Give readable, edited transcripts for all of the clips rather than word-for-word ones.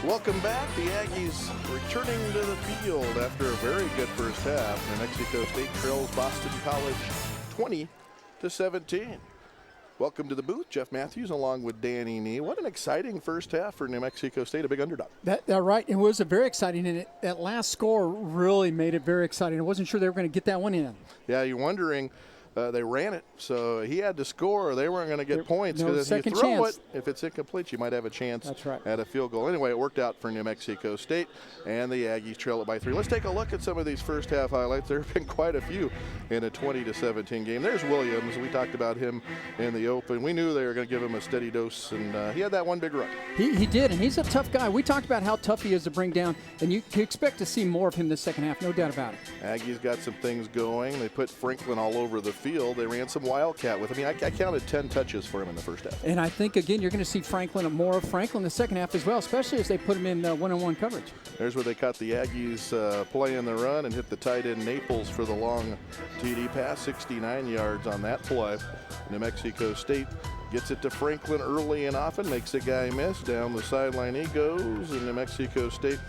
Welcome back. The Aggies returning to the field after a very good first half. New Mexico State trails Boston College 20-17. Welcome to the booth, Jeff Matthews, along with Danny Nee. What an exciting first half for New Mexico State, a big underdog. That's right. It was a very exciting, and that last score really made it very exciting. I wasn't sure they were going to get that one in. Yeah, you're wondering. They ran it, so he had to score. They weren't going to get points because if you throw it, if it's incomplete, you might have a chance at a field goal. Anyway, it worked out for New Mexico State, and the Aggies trail it by 3. Let's take a look at some of these first half highlights. There have been quite a few in a 20-17 game. There's Williams. We talked about him in the open. We knew they were going to give him a steady dose, and he had that one big run. He did, and he's a tough guy. We talked about how tough he is to bring down, and you can expect to see more of him this second half, no doubt about it. Aggies got some things going. They put Franklin all over the field. They ran some wildcat with him. I counted 10 touches for him in the first half. And I think, again, you're going to see more of Franklin in the second half as well, especially as they put him in one-on-one coverage. There's where they caught the Aggies playing the run and hit the tight end Naples for the long TD pass, 69 yards on that play. New Mexico State gets it to Franklin early and often, makes a guy miss. Down the sideline he goes, and New Mexico State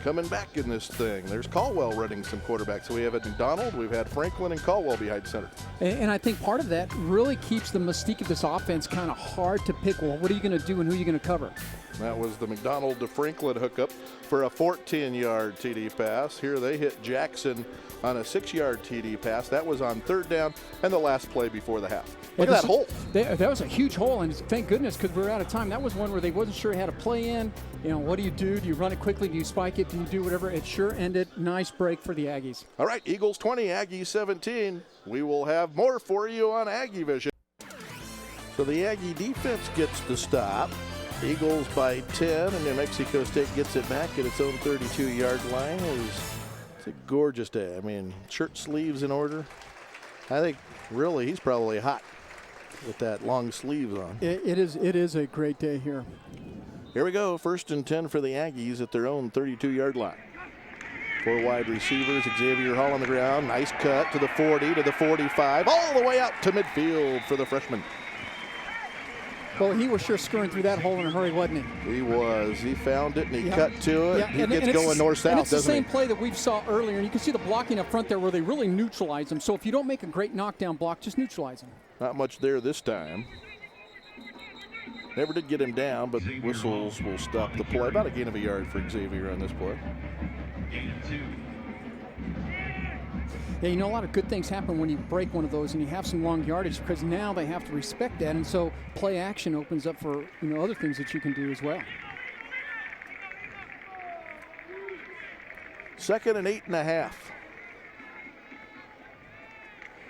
coming back in this thing. There's Caldwell running some quarterbacks. So we have McDonald, we've had Franklin and Caldwell behind center. And I think part of that really keeps the mystique of this offense kind of hard to pick. Well, what are you going to do and who are you going to cover? That was the McDonald to Franklin hookup for a 14-yard TD pass. Here they hit Jackson on a 6-yard TD pass. That was on third down and the last play before the half. Look at that hole. That was a huge hole, and thank goodness because we're out of time. That was one where they wasn't sure how to play in. You know, what do you do? Do you run it quickly? Do you spike it? Do you do whatever? It sure ended. Nice break for the Aggies. All right, Eagles 20, Aggies 17. We will have more for you on Aggie Vision. So the Aggie defense gets the stop. Eagles by 10, and New Mexico State gets it back at its own 32-yard line. It's a gorgeous day. I mean, shirt sleeves in order. I think, really, he's probably hot with that long sleeves on. It is a great day here. Here we go, 1st and 10 for the Aggies at their own 32-yard line. 4 wide receivers, Xavier Hall on the ground. Nice cut to the 40, to the 45, all the way out to midfield for the freshman. Well, he was sure screwing through that hole in a hurry, wasn't he? He was. He found it, and he cut to it. Yeah, he gets going north-south, and it's the same he? play that we saw earlier, and you can see the blocking up front there where they really neutralize him. So if you don't make a great knockdown block, just neutralize him. Not much there this time. Never did get him down, but whistles will stop the play. About a gain of a yard for Xavier on this play. Yeah, you know, a lot of good things happen when you break one of those and you have some long yardage because now they have to respect that, and so play action opens up for, you know, other things that you can do as well. 2nd and 8.5.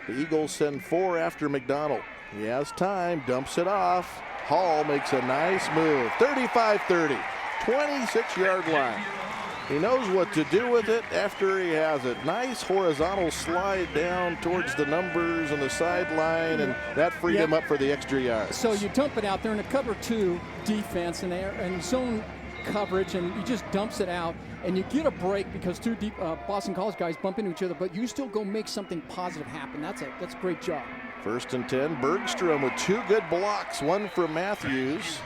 The Eagles send 4 after McDonald. He has time, dumps it off. Hall makes a nice move. 35-30, 26-yard line. He knows what to do with it after he has it. Nice horizontal slide down towards the numbers on the sideline, and that freed him up for the extra yards. So you dump it out there in a cover 2 defense and zone coverage, and he just dumps it out, and you get a break because 2 deep Boston College guys bump into each other, but you still go make something positive happen. That's a great job. 1st and 10, Bergstrom with 2 good blocks, one from Matthews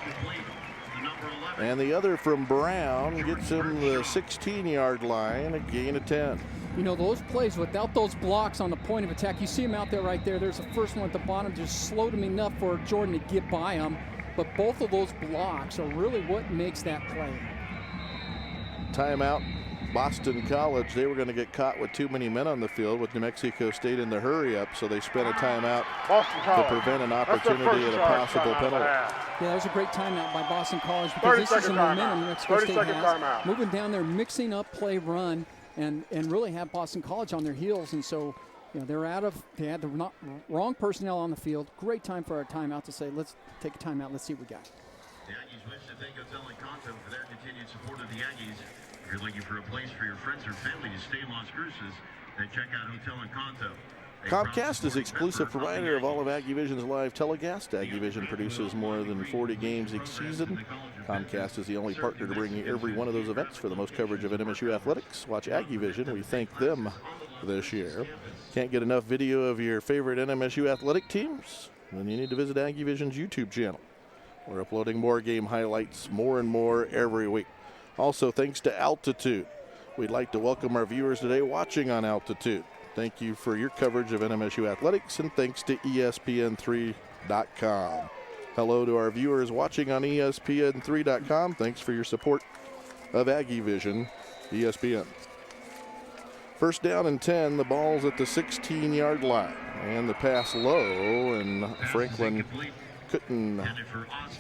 and the other from Brown. Gets him the 16-yard line, a gain of 10. You know, those plays without those blocks on the point of attack, you see him out there right there. There's the first one at the bottom, just slowed him enough for Jordan to get by him. But both of those blocks are really what makes that play. Timeout. Boston College, they were going to get caught with too many men on the field with New Mexico State in the hurry-up, so they spent a timeout to prevent an opportunity at a possible penalty. Yeah, that was a great timeout by Boston College because this is the momentum New Mexico State has. Moving down there, mixing up play run, and really have Boston College on their heels, and so you know they had the wrong personnel on the field. Great time for our timeout to say, let's take a timeout, let's see what we got. The Aggies wish to thank Hotel and Conto for their continued support of the Aggies. If you're looking for a place for your friends or family to stay in Las Cruces, then check out Hotel and Conto. Comcast is exclusive provider of all of Aggie Vision's live telecast. Aggie Vision produces more than 40 games each season. Comcast is the only partner to bring you every one of those events for the most coverage of NMSU athletics. Watch Aggie Vision. We thank them this year. Can't get enough video of your favorite NMSU athletic teams? Then you need to visit Aggie Vision's YouTube channel. We're uploading more game highlights more and more every week. Also, thanks to Altitude. We'd like to welcome our viewers today watching on Altitude. Thank you for your coverage of NMSU athletics, and thanks to ESPN3.com. Hello to our viewers watching on ESPN3.com. Thanks for your support of Aggie Vision, ESPN. First down and 10, the ball's at the 16-yard line. And the pass low, and Franklin couldn't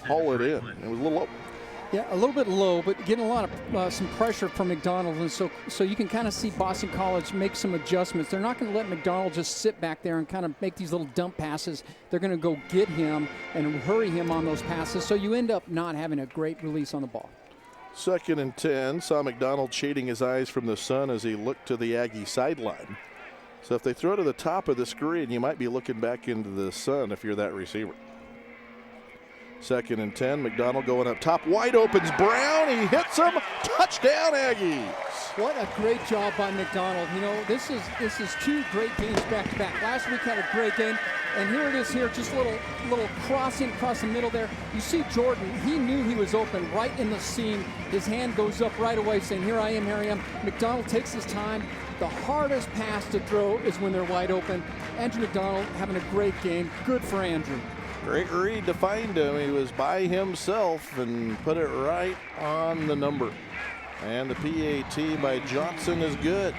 haul it in. It was a little low. Yeah, a little bit low, but getting a lot of some pressure from McDonald, and so you can kind of see Boston College make some adjustments. They're not going to let McDonald just sit back there and kind of make these little dump passes. They're going to go get him and hurry him on those passes, so you end up not having a great release on the ball. Second and 10, saw McDonald shading his eyes from the sun as he looked to the Aggie sideline. So if they throw to the top of the screen, you might be looking back into the sun if you're that receiver. Second and 10, McDonald going up top, wide opens Brown, he hits him, touchdown Aggies. What a great job by McDonald. You know, this is two great games back to back. Last week had a great game, and here it is here, just a little crossing across the middle there. You see Jordan, he knew he was open right in the seam. His hand goes up right away saying, here I am. McDonald takes his time. The hardest pass to throw is when they're wide open. Andrew McDonald having a great game. Good for Andrew. Great read to find him. He was by himself and put it right on the number. And the PAT by Johnson is good.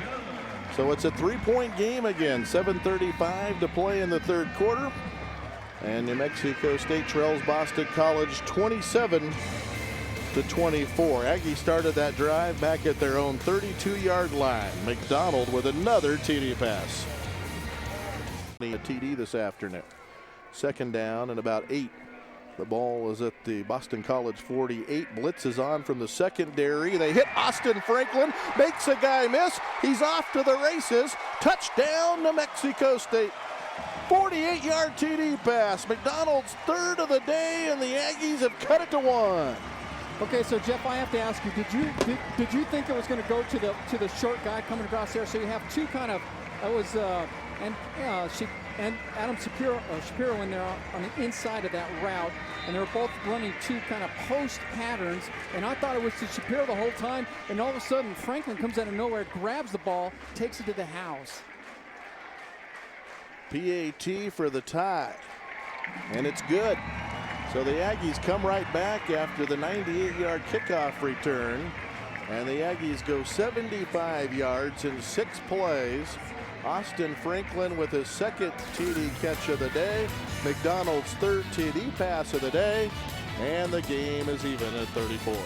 So it's a 3-point game again. 7:35 to play in the third quarter. And New Mexico State trails Boston College 27-24. Aggie started that drive back at their own 32-yard line. McDonald with another TD pass. A TD this afternoon. Second down and about 8. The ball is at the Boston College 48. Blitz is on from the secondary. They hit Austin Franklin. Makes a guy miss. He's off to the races. Touchdown, New Mexico State. 48-yard TD pass. McDonald's third of the day, and the Aggies have cut it to 1. Okay, so Jeff, I have to ask you: did you think it was going to go to the short guy coming across there? So you have two kind of and Adam Shapiro in there on the inside of that route, and they were both running two kind of post patterns, and I thought it was to Shapiro the whole time, and all of a sudden Franklin comes out of nowhere, grabs the ball, takes it to the house. PAT for the tie, and it's good. So the Aggies come right back after the 98-yard kickoff return, and the Aggies go 75 yards in 6 plays. Austin Franklin with his second TD catch of the day, McDonald's third TD pass of the day, and the game is even at 34.